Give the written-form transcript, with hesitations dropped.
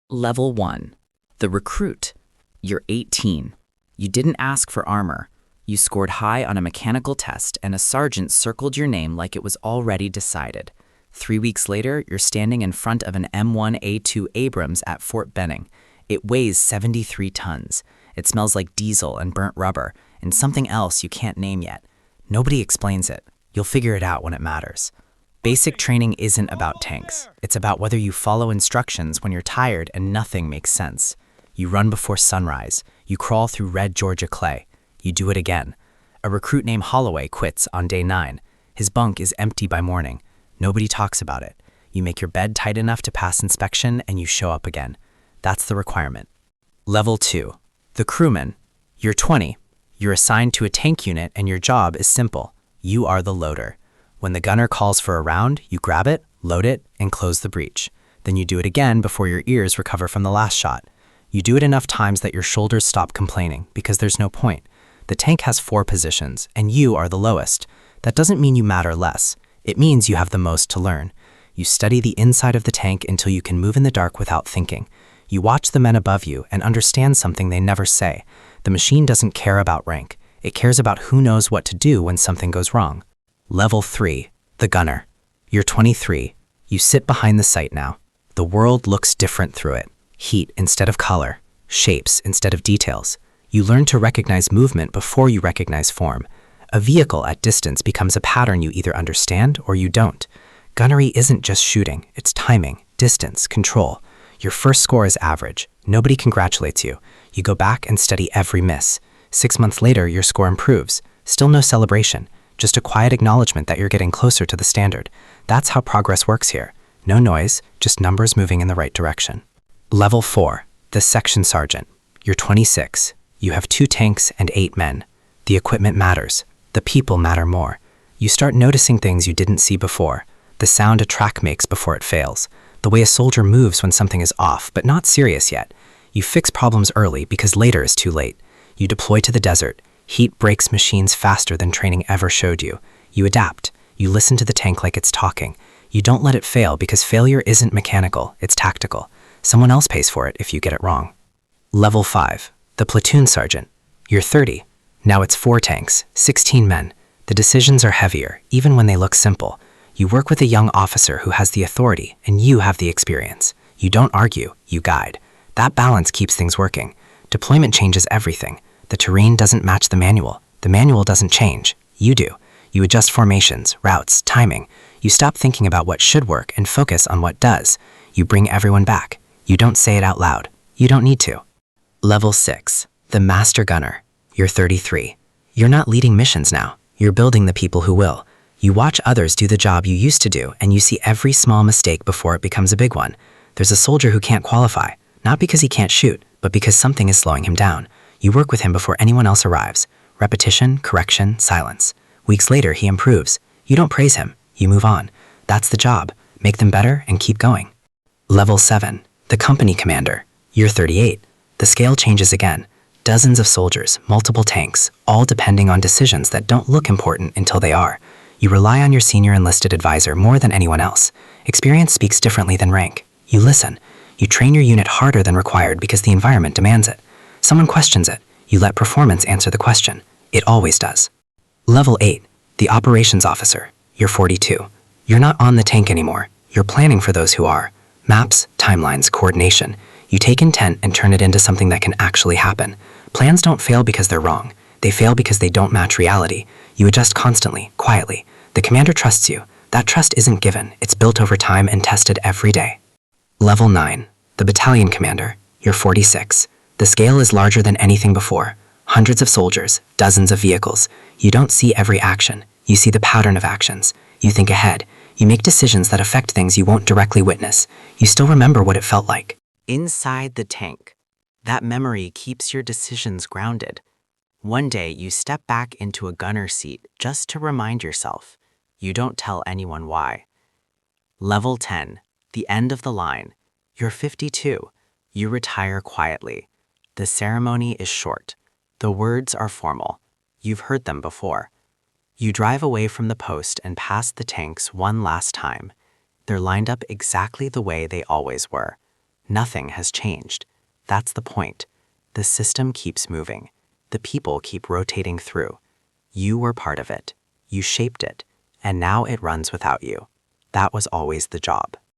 Level 1. The recruit. You're 18. You didn't ask for armor. You scored high on a mechanical test, and a sergeant circled your name like it was already decided. 3 weeks later, you're standing in front of an M1A2 Abrams at Fort Benning. It weighs 73 tons. It smells like diesel and burnt rubber, and something else you can't name yet. Nobody explains it. You'll figure it out when it matters. Basic training isn't about tanks. It's about whether you follow instructions when you're tired and nothing makes sense. You run before sunrise. You crawl through red Georgia clay. You do it again. A recruit named Holloway quits on day 9. His bunk is empty by morning. Nobody talks about it. You make your bed tight enough to pass inspection and you show up again. That's the requirement. Level 2. The crewman. You're 20. You're assigned to a tank unit and your job is simple. You are the loader. When the gunner calls for a round, you grab it, load it, and close the breech. Then you do it again before your ears recover from the last shot. You do it enough times that your shoulders stop complaining, because there's no point. The tank has 4 positions, and you are the lowest. That doesn't mean you matter less. It means you have the most to learn. You study the inside of the tank until you can move in the dark without thinking. You watch the men above you and understand something they never say. The machine doesn't care about rank. It cares about who knows what to do when something goes wrong. Level 3. The gunner. You're 23. You sit behind the sight now. The world looks different through it. Heat instead of color. Shapes instead of details. You learn to recognize movement before you recognize form. A vehicle at distance becomes a pattern you either understand or you don't. Gunnery isn't just shooting. It's timing, distance, control. Your first score is average. Nobody congratulates you. You go back and study every miss. 6 months later, your score improves. Still no celebration. Just a quiet acknowledgement that you're getting closer to the standard. That's how progress works here. No noise, just numbers moving in the right direction. Level 4. The section sergeant. You're 26. You have 2 tanks and 8 men. The equipment matters. The people matter more. You start noticing things you didn't see before. The sound a track makes before it fails. The way a soldier moves when something is off, but not serious yet. You fix problems early because later is too late. You deploy to the desert. Heat breaks machines faster than training ever showed you. You adapt. You listen to the tank like it's talking. You don't let it fail because failure isn't mechanical, it's tactical. Someone else pays for it if you get it wrong. Level 5. The platoon sergeant. You're 30. Now it's 4 tanks, 16 men. The decisions are heavier, even when they look simple. You work with a young officer who has the authority, and you have the experience. You don't argue, you guide. That balance keeps things working. Deployment changes everything. The terrain doesn't match the manual. The manual doesn't change. You do. You adjust formations, routes, timing. You stop thinking about what should work and focus on what does. You bring everyone back. You don't say it out loud. You don't need to. Level 6. The master gunner. You're 33. You're not leading missions now. You're building the people who will. You watch others do the job you used to do, and you see every small mistake before it becomes a big one. There's a soldier who can't qualify, not because he can't shoot, but because something is slowing him down. You work with him before anyone else arrives. Repetition, correction, silence. Weeks later, he improves. You don't praise him. You move on. That's the job. Make them better and keep going. Level 7. The company commander. You're 38. The scale changes again. Dozens of soldiers, multiple tanks, all depending on decisions that don't look important until they are. You rely on your senior enlisted advisor more than anyone else. Experience speaks differently than rank. You listen. You train your unit harder than required because the environment demands it. Someone questions it. You let performance answer the question. It always does. Level 8. The operations officer. You're 42. You're not on the tank anymore. You're planning for those who are. Maps, timelines, coordination. You take intent and turn it into something that can actually happen. Plans don't fail because they're wrong. They fail because they don't match reality. You adjust constantly, quietly. The commander trusts you. That trust isn't given. It's built over time and tested every day. Level 9. The battalion commander. You're 46. The scale is larger than anything before. Hundreds of soldiers, dozens of vehicles. You don't see every action. You see the pattern of actions. You think ahead. You make decisions that affect things you won't directly witness. You still remember what it felt like. Inside the tank. That memory keeps your decisions grounded. One day you step back into a gunner seat just to remind yourself. You don't tell anyone why. Level 10. The end of the line. You're 52. You retire quietly. The ceremony is short. The words are formal. You've heard them before. You drive away from the post and past the tanks one last time. They're lined up exactly the way they always were. Nothing has changed. That's the point. The system keeps moving. The people keep rotating through. You were part of it. You shaped it. And now it runs without you. That was always the job.